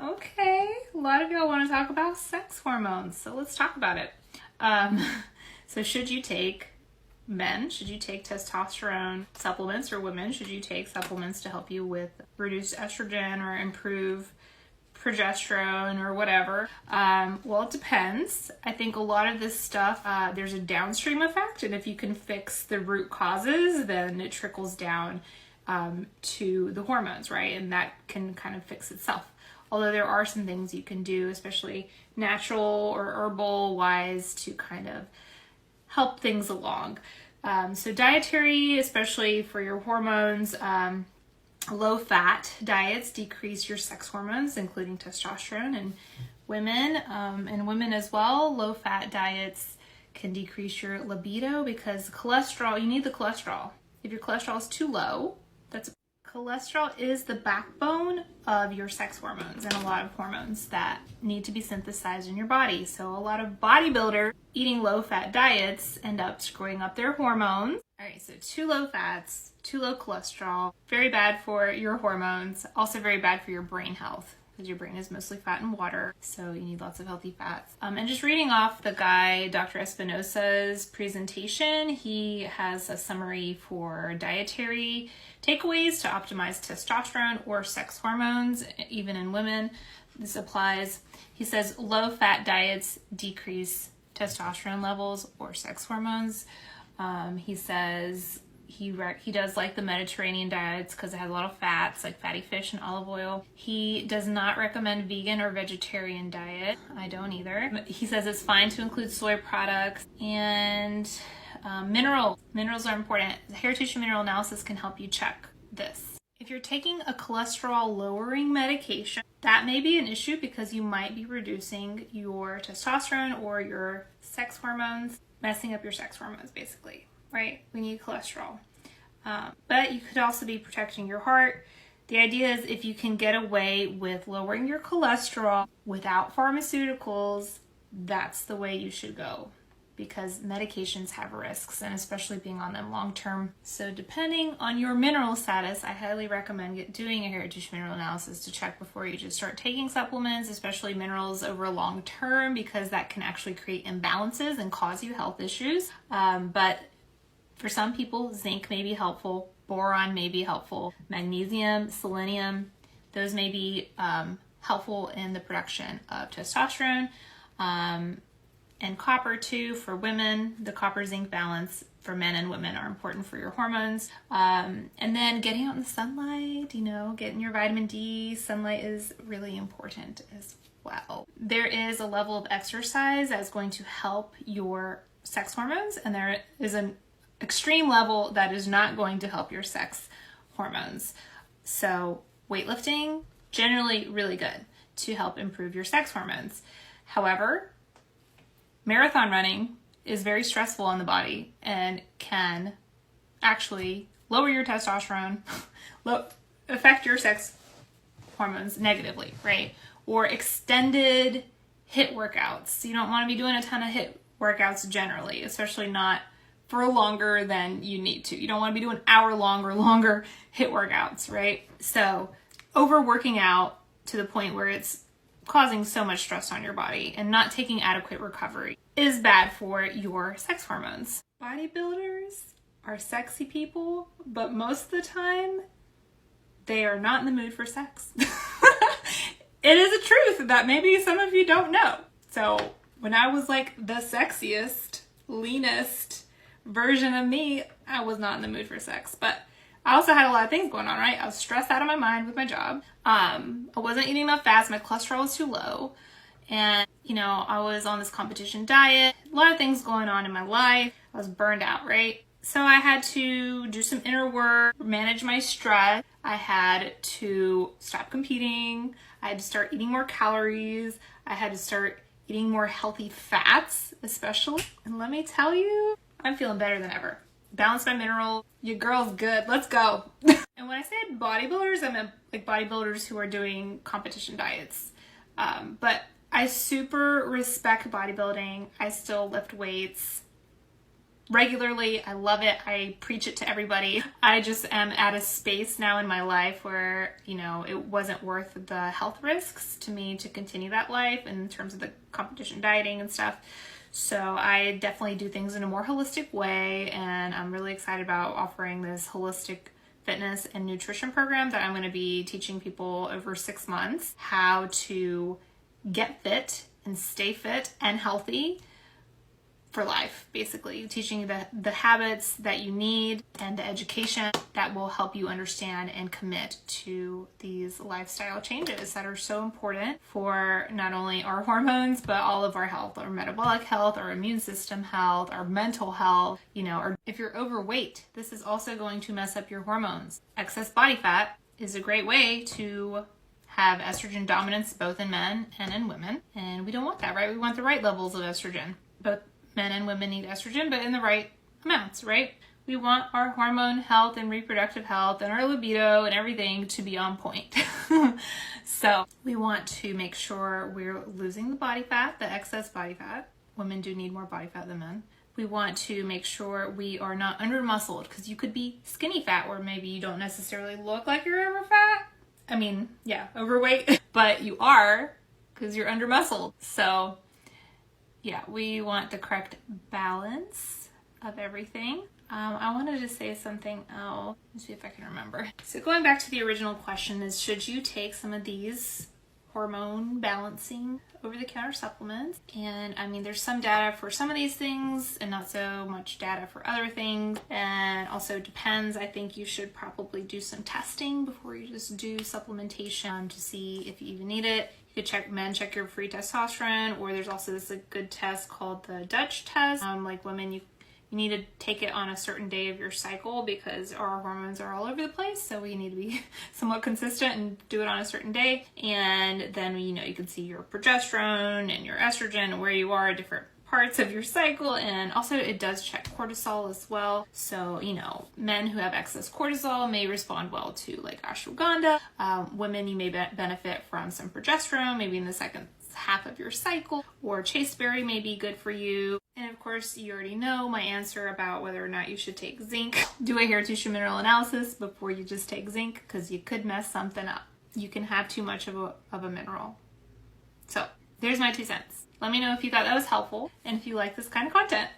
Okay, a lot of y'all want to talk about sex hormones, so let's talk about it. So should you take testosterone supplements, or women, should you take supplements to help you with reduce estrogen or improve progesterone or whatever? Well, it depends. I think a lot of this stuff, there's a downstream effect, and if you can fix the root causes, then it trickles down to the hormones, right? And that can kind of fix itself. Although there are some things you can do, especially natural or herbal wise, to kind of help things along. So dietary, especially for your hormones, low fat diets decrease your sex hormones, including testosterone in women, and women as well. Low fat diets can decrease your libido because cholesterol, you need the cholesterol. If your cholesterol is too low, cholesterol is the backbone of your sex hormones and a lot of hormones that need to be synthesized in your body. So a lot of bodybuilders eating low-fat diets end up screwing up their hormones. All right, so too low fats, too low cholesterol, very bad for your hormones, also very bad for your brain health, because your brain is mostly fat and water, so you need lots of healthy fats. And just reading off the guy, Dr. Espinosa's presentation, he has a summary for dietary takeaways to optimize testosterone or sex hormones, even in women. This applies. He says low-fat diets decrease testosterone levels or sex hormones. He says he does like the Mediterranean diets because it has a lot of fats, like fatty fish and olive oil. He does not recommend vegan or vegetarian diet. I don't either. He says it's fine to include soy products and minerals. Minerals are important. The hair tissue mineral analysis can help you check this. If you're taking a cholesterol lowering medication, that may be an issue because you might be reducing your testosterone or your sex hormones, messing up your sex hormones basically, right? We need cholesterol. But you could also be protecting your heart. The idea is if you can get away with lowering your cholesterol without pharmaceuticals, that's the way you should go, because medications have risks, and especially being on them long term. So depending on your mineral status, I highly recommend doing a hair tissue mineral analysis to check before you just start taking supplements, especially minerals over a long term, because that can actually create imbalances and cause you health issues. But for some people, zinc may be helpful, boron may be helpful, magnesium, selenium, those may be helpful in the production of testosterone. And copper too for women. The copper zinc balance for men and women are important for your hormones. And then getting out in the sunlight, getting your vitamin D. Sunlight is really important as well. There is a level of exercise that's going to help your sex hormones, and there is an extreme level that is not going to help your sex hormones. So weightlifting, generally really good to help improve your sex hormones. However, marathon running is very stressful on the body and can actually lower your testosterone, affect your sex hormones negatively, right? Or extended HIIT workouts. You don't want to be doing a ton of HIIT workouts generally, especially not for longer than you need to. You don't want to be doing hour-long or longer HIIT workouts, right? So overworking out to the point where it's causing so much stress on your body and not taking adequate recovery is bad for your sex hormones. Bodybuilders are sexy people, but most of the time they are not in the mood for sex. It is a truth that maybe some of you don't know. So when I was like the sexiest, leanest version of me, I was not in the mood for sex. But I also had a lot of things going on, right? I was stressed out of my mind with my job. I wasn't eating enough fast. My cholesterol was too low. And, I was on this competition diet. A lot of things going on in my life. I was burned out, right? So I had to do some inner work, manage my stress. I had to stop competing. I had to start eating more calories. I had to start eating more healthy fats, especially. And let me tell you, I'm feeling better than ever. Balance my mineral. Your girl's good. Let's go. And when I said bodybuilders, I meant like bodybuilders who are doing competition diets. But I super respect bodybuilding. I still lift weights. regularly. I love it. I preach it to everybody. I just am at a space now in my life where, you know, it wasn't worth the health risks to me to continue that life in terms of the competition dieting and stuff. So I definitely do things in a more holistic way, and I'm really excited about offering this holistic fitness and nutrition program that I'm going to be teaching people over 6 months how to get fit and stay fit and healthy for life, basically teaching you the habits that you need and the education that will help you understand and commit to these lifestyle changes that are so important for not only our hormones, but all of our health, our metabolic health, our immune system health, our mental health. You know, or if you're overweight, this is also going to mess up your hormones. Excess body fat is a great way to have estrogen dominance both in men and in women, and we don't want that, right? We want the right levels of estrogen. Both men and women need estrogen, but in the right amounts, right? We want our hormone health and reproductive health and our libido and everything to be on point. So we want to make sure we're losing the body fat, the excess body fat. Women do need more body fat than men. We want to make sure we are not under-muscled, because you could be skinny fat where maybe you don't necessarily look like you're over fat. I mean, yeah, overweight, but you are because you're under-muscled. So yeah, we want the correct balance of everything. I wanted to say something else. Let's see if I can remember. So going back to the original question is, should you take some of these hormone balancing over-the-counter supplements? And I mean, there's some data for some of these things and not so much data for other things. And also depends. I think you should probably do some testing before you just do supplementation to see if you even need it. You could check your free testosterone, or there's also this good test called the Dutch test. Like women, you need to take it on a certain day of your cycle because our hormones are all over the place, so we need to be somewhat consistent and do it on a certain day. And then, you know, you can see your progesterone and your estrogen and where you are at different parts of your cycle. And also it does check cortisol as well. So, you know, men who have excess cortisol may respond well to like ashwagandha. Women, you may benefit from some progesterone, maybe in the second half of your cycle, or chasteberry may be good for you. And of course, you already know my answer about whether or not you should take zinc. Do a hair tissue mineral analysis before you just take zinc, because you could mess something up. You can have too much of a mineral. So there's my 2 cents. Let me know if you thought that was helpful and if you like this kind of content.